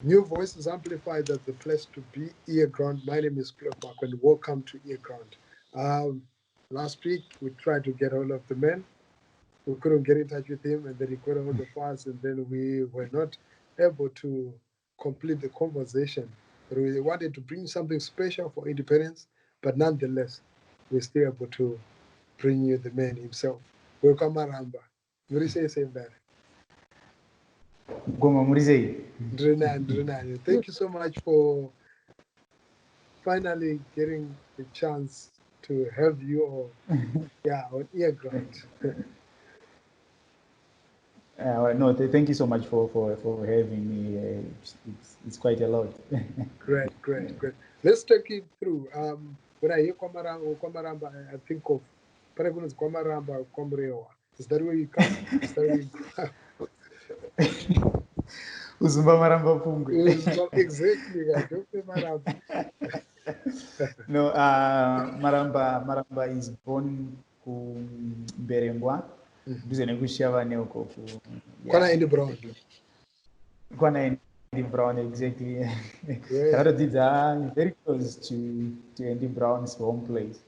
New voices amplified that the place to be, earGROUND. My name is Mark, and welcome to earGROUND. Last week, we tried to get hold of the man. We couldn't get in touch with him, and then he got hold of us, and then we were not able to complete the conversation. But we wanted to bring something special for independence, but nonetheless, we're still able to bring you the man himself. WekwaMARAMBA. What do you say that? Thank you so much for finally getting the chance to have you all on earGROUND. No, thank you so much for having me. It's quite a lot. Great. Let's take it through. When I hear WekwaMARAMBA, I think of Paragon's WekwaMARAMBA, Komrewa. Is that where you come? Is that where you grew up? Uzumba Maramba Pungwe. Exactly, Dr. Maramba. No, Maramba is born in Berengwa. Kwana in the brown. Brown, exactly. Very close to Andy Brown's home place.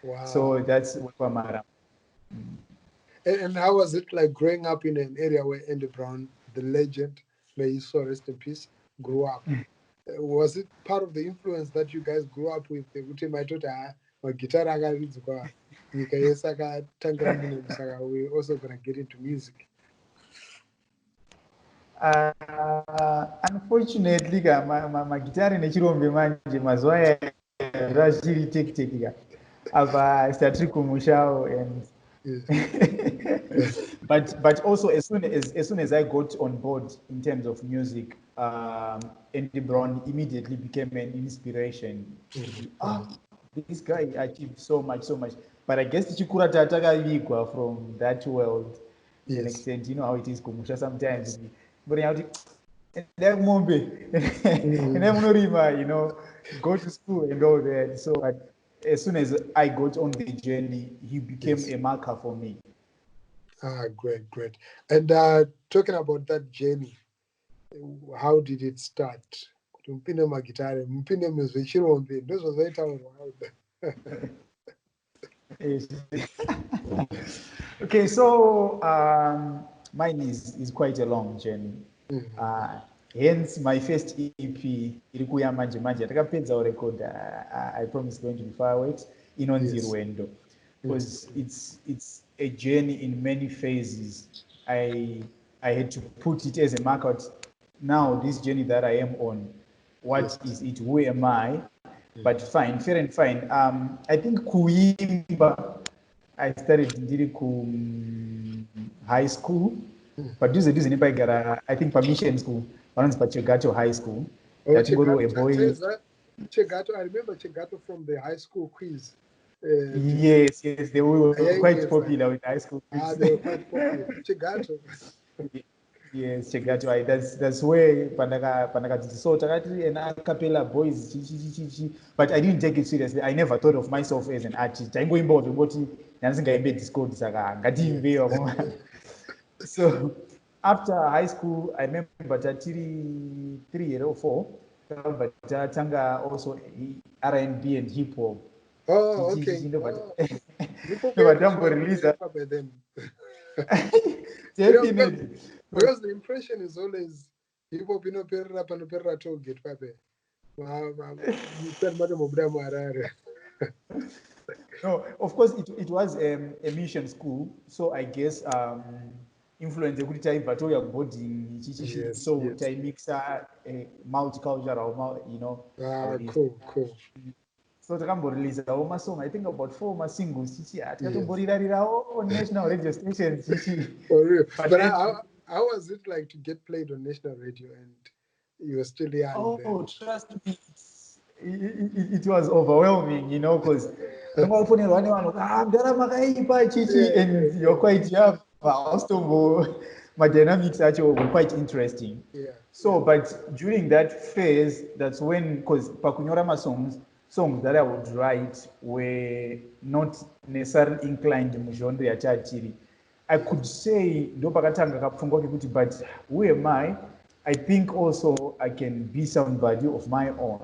Wow. So that's WekwaMARAMBA. And how was it like growing up in an area where Andy Brown, the legend, may he so rest in peace, grew up? Was it part of the influence that you guys grew up with? We're also going to get into music. Unfortunately, my guitar in Chirombe manje mazoea rashiri tek ava started kumushao and but also as soon as I got on board in terms of music, Andy Brown immediately became an inspiration. This guy achieved so much, but I guess chikura tatakavigwa from that world to an extent. You know how it is kumusha sometimes, but go to school and all that. So as soon as I got on the journey, he became a marker for me. Great. And talking about that journey, how did it start? Okay, so mine is quite a long journey. Hence my first EP ilikuya manje atakapedza record. I promise going to be fireworks inonzi Rwendo, because it's a journey in many phases. I had to put it as a marker. Now this journey that I am on, what is it? Who am I? But fine, fair and fine. I think kuimba, I started in high school, but this is I think permission school. Once by Chegato High School. Chegato, I remember Chegato from the high school quiz. Yes, they were quite popular with high school quiz. They were quite popular. Chegato. Yes, Chegato. That's where Panaka so Takati and a cappella boys, but I didn't take it seriously. I never thought of myself as an artist. I'm going board what dancing I made this code so after high school, I remember that 3 years or 4, but Tanga also R&B and hip hop. Oh, okay. But don't release that. Definitely. Because the impression is always hip hop no perra to get pape. No, of course it was a mission school, so I guess influence the good time boarding, so I mix multicultural, cool. So the release my song, I think about 4 singles on national radio stations. For real. But how was it like to get played on national radio and you were still young? Oh, trust me, it was overwhelming, because and you're quite young. My dynamics actually were quite interesting. So, but during that phase, that's when, because Pakunyorama songs that I would write were not necessarily inclined in genre ya I could say, but who am I I think also I can be somebody of my own.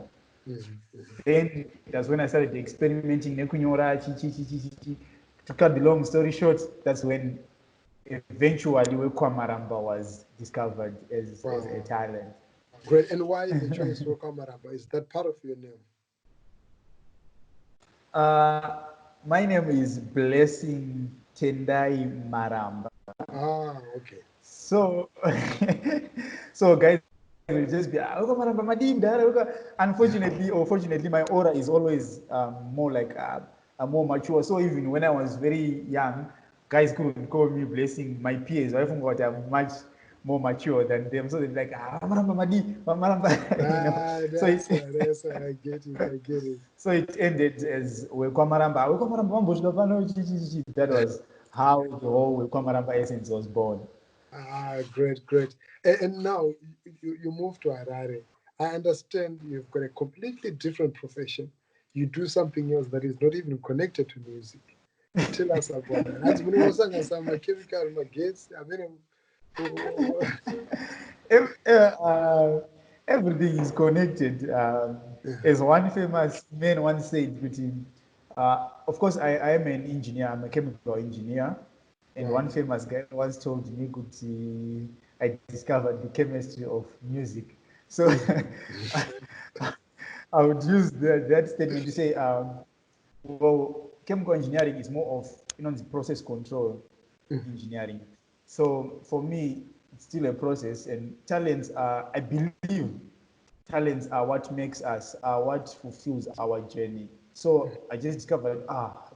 Then that's when I started experimenting. To cut the long story short, that's when eventually WekwaMARAMBA was discovered as a talent. Great. And why the choice WekwaMARAMBA? Is that part of your name? My name is Blessing Tendai Maramba. Okay. So, so guys will just be, "Maramba Madim, unfortunately or fortunately, my aura is always more like more mature. So even when I was very young, guys couldn't call me Blessing. My peers, I forgot I'm much more mature than them. So they're like, Maramba Madi, Maramba, you know. So I get it. I get it. so it ended as WekwaMARAMBA. That was how the whole WekwaMARAMBA essence was born. Great, great. And now you move to Harare. I understand you've got a completely different profession. You do something else that is not even connected to music. Tell us about that. That's when was my chemical, my gates. I mean, Everything is connected. As one famous man once said, between, of course, I am an engineer, I'm a chemical engineer. And wow. one famous guy once told me, I discovered the chemistry of music. So I would use that statement to say, well, chemical engineering is more of the process control engineering. So for me, it's still a process, and talents are, I believe, talents are what makes us, are what fulfills our journey. So I just discovered,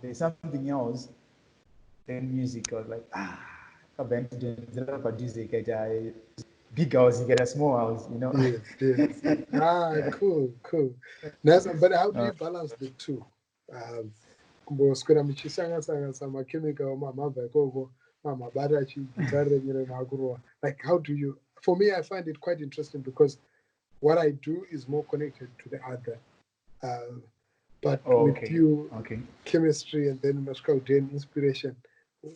there's something else than music. I was like, big house, you get a small house, you know. Yes, yes. Cool, cool. Nice. But how do you balance the two? Kumboswera muchisanga-sanga makhemical mamabva ikoko mamabata chigitare renyere nakurowa. Like how do you, for me I find it quite interesting because what I do is more connected to the other. But with Okay, you, okay. chemistry and then Moscow then inspiration.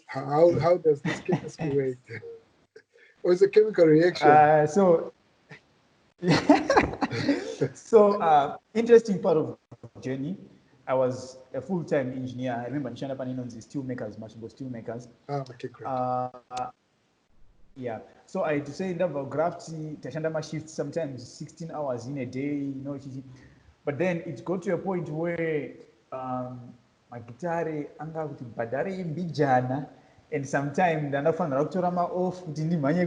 How does this chemistry work? Or is a chemical reaction? So so interesting part of journey. I was a full-time engineer. I remember Nishana Paninon's steel makers, Mashibo steel makers. Okay, great. Uh, yeah. So I had to say about gravity, Tashandama shifts sometimes 16 hours in a day, but then it got to a point where my guitar anga kuti bhadhare imbijana, and sometimes ndanofanira kutora ma-off kuti ndimhanye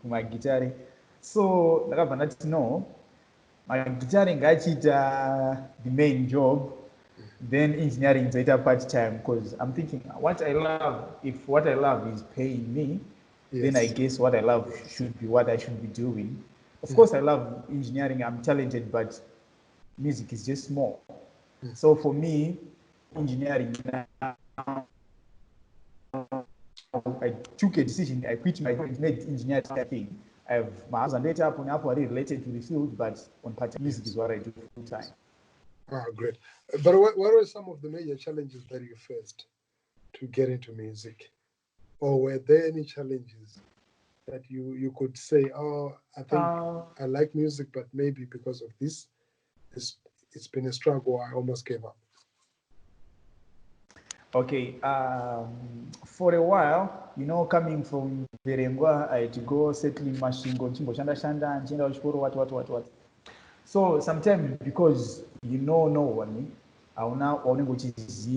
kumagitare. So ndakabva ndati no, magitare ngachiita the main job, then engineering dzoita part time, because I'm thinking what I love, if what I love is paying me, then I Yes. guess what I love should be what I should be doing. Of course, I love engineering, I'm talented, but music is just more. So for me, engineering now, I took a decision, I quit my job, made engineering thing. I have my house and data up on Apple related to the field, but on part music is what I do full time. Great. But what were some of the major challenges that you faced to get into music? Or were there any challenges that you could say, I think I like music, but maybe because of this, it's been a struggle, I almost gave up? Okay, for a while, coming from Verengwa, I had to go settling Mashingo, Chimbo Shanda Shanda, and Chinda Uchporo, what. So sometimes because no one, which is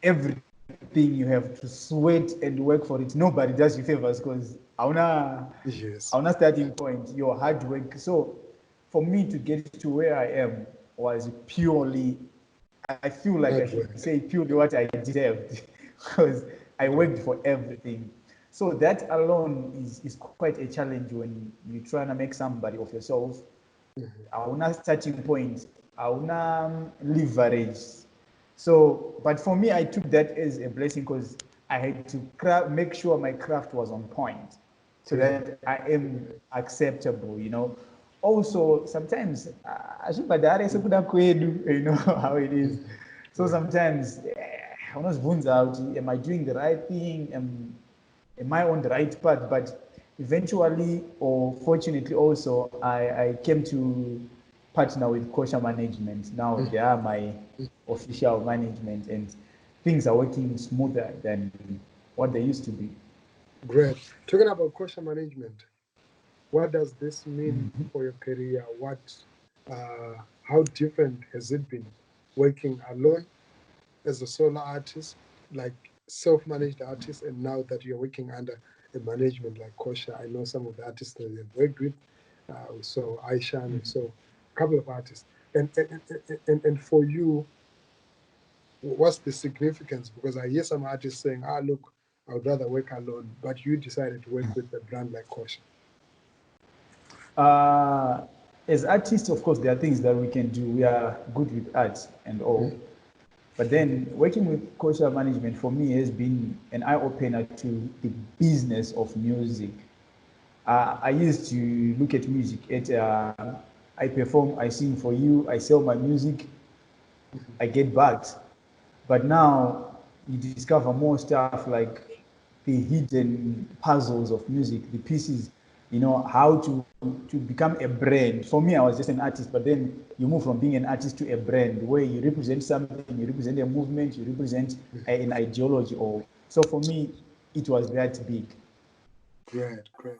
everything you have to sweat and work for it. Nobody does you favors because Yes. starting point, your hard work. So for me to get to where I am was purely, I feel like I should say purely what I deserved because I worked for everything. So that alone is quite a challenge when you're trying to make somebody of yourself. Auna starting point, auna leverage. So, but for me, I took that as a blessing because I had to make sure my craft was on point so that I am acceptable. Also, sometimes, you know how it is. So sometimes, am I doing the right thing? Am I on the right path? But eventually, or fortunately also, I came to partner with Kosha Management. Now they are my official management, and things are working smoother than what they used to be. Great. Talking about Kosha management, what does this mean for your career? How different has it been working alone as a solo artist, like self-managed artist, and now that you're working under a management like Kosha? I know some of the artists that you've worked with. We saw Aishan, we saw a couple of artists. And for you, what's the significance? Because I hear some artists saying, look, I would rather work alone, but you decided to work with a brand like Kosha. Uh, as artists, of course, there are things that we can do. We are good with art and all. But then working with cultural management for me has been an eye opener to the business of music. I used to look at music at I perform, I sing for you, I sell my music, I get backed. But now you discover more stuff like the hidden puzzles of music, the pieces, how to become a brand. For me, I was just an artist, but then you move from being an artist to a brand where you represent something, you represent a movement, you represent an ideology. Or so for me, it was that big. Great, great.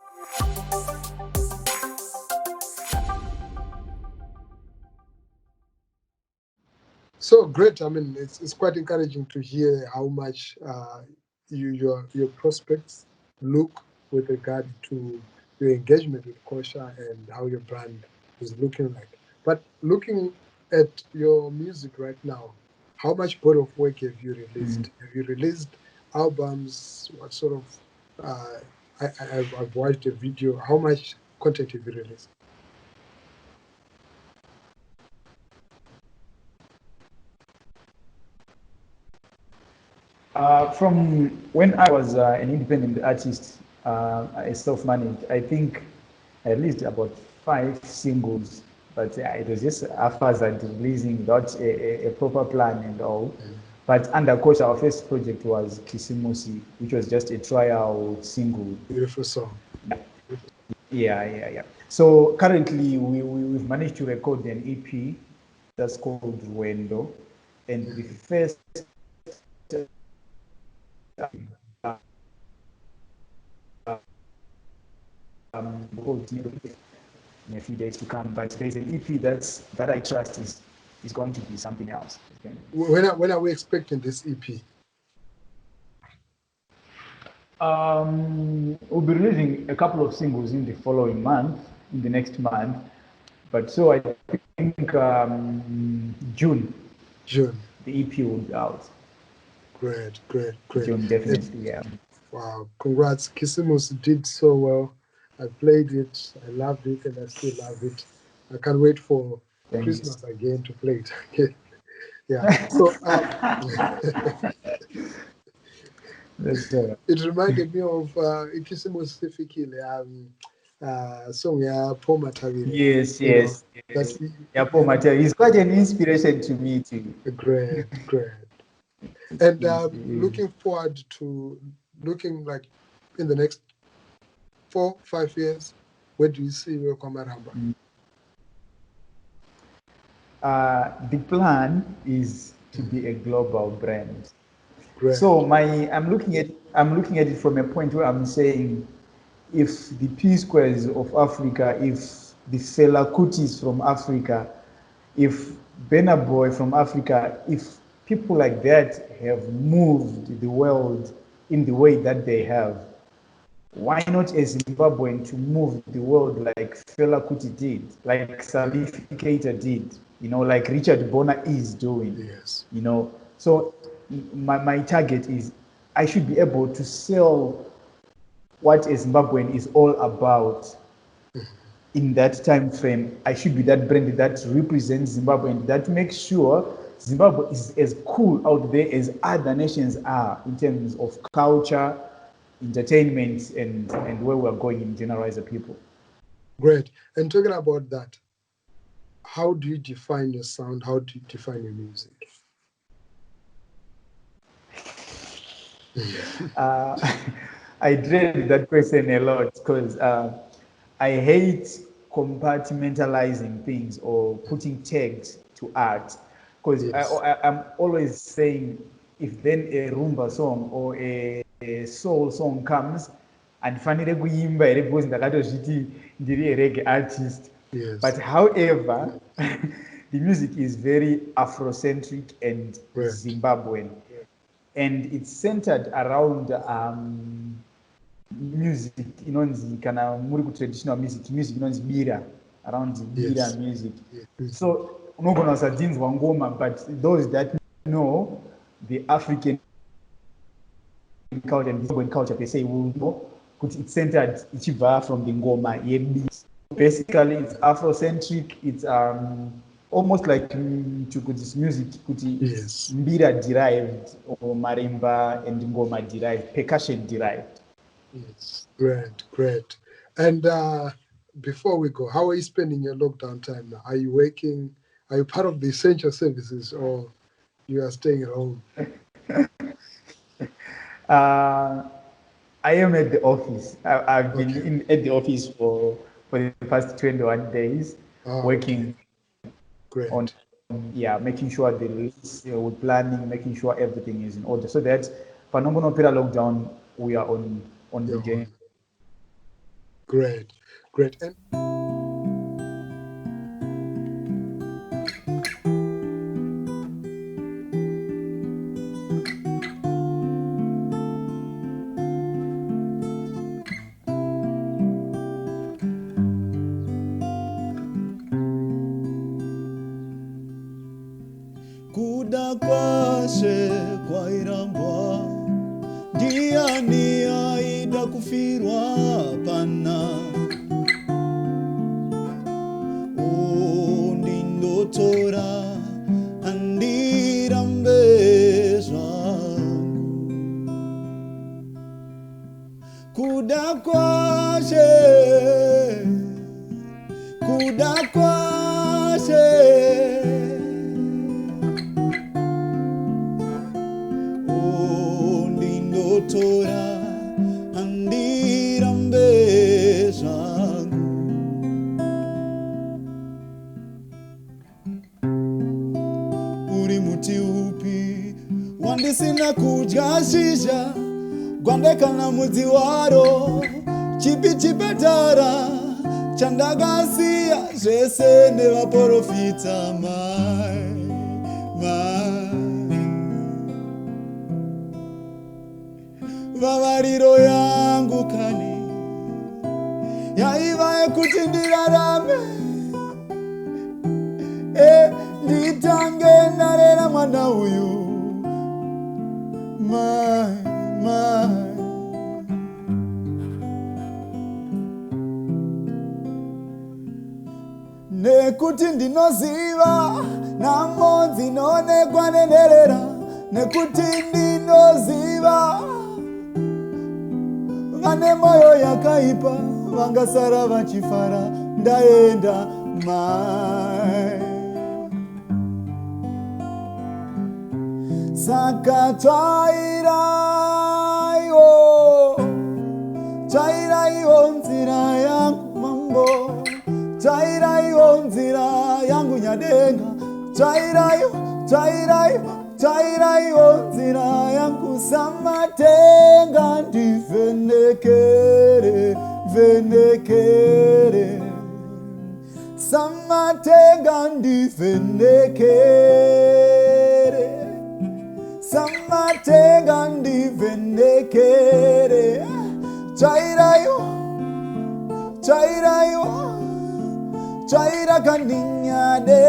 So great. I mean, it's quite encouraging to hear how much your prospects look with regard to your engagement with Kosha and how your brand is looking like. But looking at your music right now, how much body of work have you released? Have you released albums? What sort of I've watched a video. How much content have you released? From when I was an independent artist, I self-managed, I think I released about 5 singles, but it was just haphazard releasing without a proper plan and all. But under course, our first project was Kisimusi, which was just a trial single. Beautiful song. Yeah. So currently, we've managed to record an EP that's called Wendo, and the first in a few days to come. But there's an EP that I trust is going to be something else. When are we expecting this EP? We'll be releasing a couple of singles in the following month, in the next month. But so I think June, June. the EP will be out. Great. June, It, definitely, yeah. wow, congrats. Kisimus did so well. I played it, I loved it, and I still love it. I can't wait for Thank you. Christmas again to play it again. Yeah. So That's it reminded me of Kisimus Sifikile, song ya Paul Matavile. yes, You know, yes, that yes. Yeah, Paul Mattel is quite an inspiration to me too. great. And Is looking forward to looking like in the next 4-5 years, where do you see WekwaMARAMBA? the plan is to be a global brand. So Great. I'm looking at it from a point where I'm saying if the P Squares of Africa, if the Fela Kutis from Africa, if Burna Boy from Africa, if people like that have moved the world in the way that they have, why not a Zimbabwean to move the world like Fela Kuti did, like Salif did, like Richard Bona is doing, Yes. So my target is I should be able to sell what a Zimbabwean is all about in that time frame. I should be that brand that represents Zimbabwe and that makes sure Zimbabwe is as cool out there as other nations are in terms of culture, entertainment, and where we're going in general as a people. Great. And talking about that, how do you define your sound? How do you define your music? Uh, I dread that question a lot because I hate compartmentalizing things or putting tags to art. Because Yes. I'm always saying, if then a rumba song or a soul song comes, andifanire kuimba here because ndakatozviti ndiri a reggae artist. But Yes. however, the music is very Afrocentric and Right. Zimbabwean. And it's centered around music inonzi kana muri kutraditional music inonzi bira, around bira Yes. music. Mhm. So unogona kusadzinzwa ngoma, but those that know the African culture and Zimbabwean culture per se will know kuti it's centered ichibva from the ngoma yebeat. Basically it's Afrocentric, it's almost like to this music kuti it's Yes. mbira derived or marimba and ngoma derived, percussion derived. Yes. Great. Great. And before we go, how are you spending your lockdown time now? Are you working? Are you part of the essential services, or you are staying at home? Uh, I am at the office. I've been Okay. at the office for the past 21 days, Oh, okay. working on, Great. yeah, making sure the release, with planning, making sure everything is in order so that panongonopera lockdown, we are on the You're journey. on. Great. Great. And kuda kwashe kwairambwa ndiani aida kufirwa pana ndindotora andirambe zvangu kuda kwashe ndindotora andirambe zvangu uri muti upi wandisina kudya shizha gwandekana mudzi waro chipi chipatara chandakasiya zvese nevaprofita mai vavariro yangu kani yaiva yekuti ndirarame nditange ndarera mwana uyu mai nekuti ndinoziva nhamo dzinonekwa nenherera nekuti ndinoziva vane mwoyo yakaipa vangasara vachifara ndaenda mai saka tsvairaiwo nzira yangu mambo tsvairaiwo nzira yangu nyadenga tsvairaiwo nzira yangu samatenga ndivhenekere samatenga ndivhenekere tsvaira kandinyade